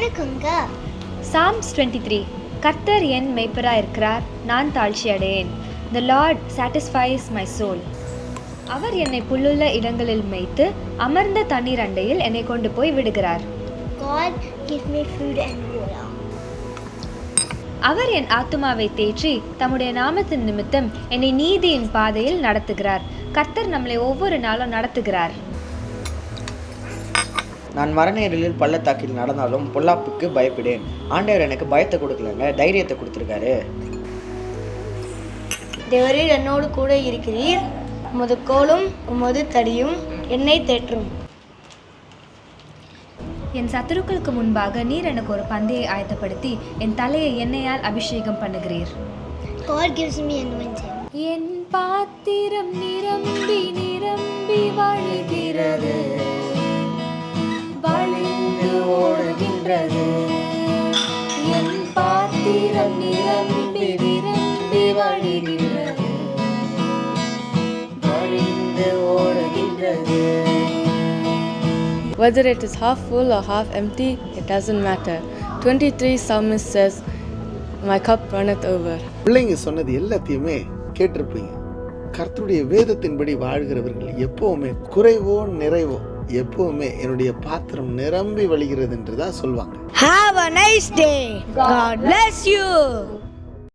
வணக்கங்க. Psalms 23. கர்த்தர் என் மேய்ப்பராய் இருக்கிறார், நான் தாழ்ச்சி அடையேன். The Lord satisfies my soul. அவர் என்னை புல்லுள்ள இடங்களில் மேய்த்து அமர்ந்த தண்ணீர் அண்டையில் என்னை கொண்டு போய் விடுகிறார். God gives me food and water. அவர் என் ஆத்துமாவை தேற்றி தம்முடைய நாமத்தின் நிமித்தம் என்னை நீதியின் பாதையில் நடத்துகிறார். கர்த்தர் நம்மளை ஒவ்வொரு நாளும் நடத்துகிறார். நான் மரண பள்ளத்தாக்கில் நடந்தாலும் பொல்லாப்புக்கு பயப்படேன். ஆண்டவர் எனக்கு பயத்தை கொடுக்கலங்க, தைரியத்தை கொடுத்துருக்காரு. தேவரீர் என்னோடு கூட இருக்கிறீர், உமது கோலும் உமது தடியும் என்னை தேற்றும். என் சத்துருக்களுக்கு முன்பாக நீர் எனக்கு ஒரு பந்தியை ஆயத்தப்படுத்தி என் தலையை எண்ணெயால் அபிஷேகம் பண்ணுகிறீர். God gives me anointing. என் பாத்திரம் நிரம்பி நிரம்பி வழிகிறது, வழிந்து ஓடுகின்றது. என் பாத்திரம் நிரம்பி நிரம்பி வழிகிறது, வழிந்து ஓடுகின்றது. Whether it is half full or half empty, it doesn't matter. 23 Psalmist says, my cup runneth over. பிள்ளைங்க சொன்னது எல்லாத்தையுமே கேட்டிருப்பீங்க. கர்த்தருடைய வேதத்தின்படி வாழ்கிறவர்கள் எப்பவுமே குறைவோ நிறைவோ எப்பவுமே என்னுடைய பாத்திரம் நிரம்பி வழிகிறது என்று தான் சொல்வாங்க. Have a nice day. God bless you.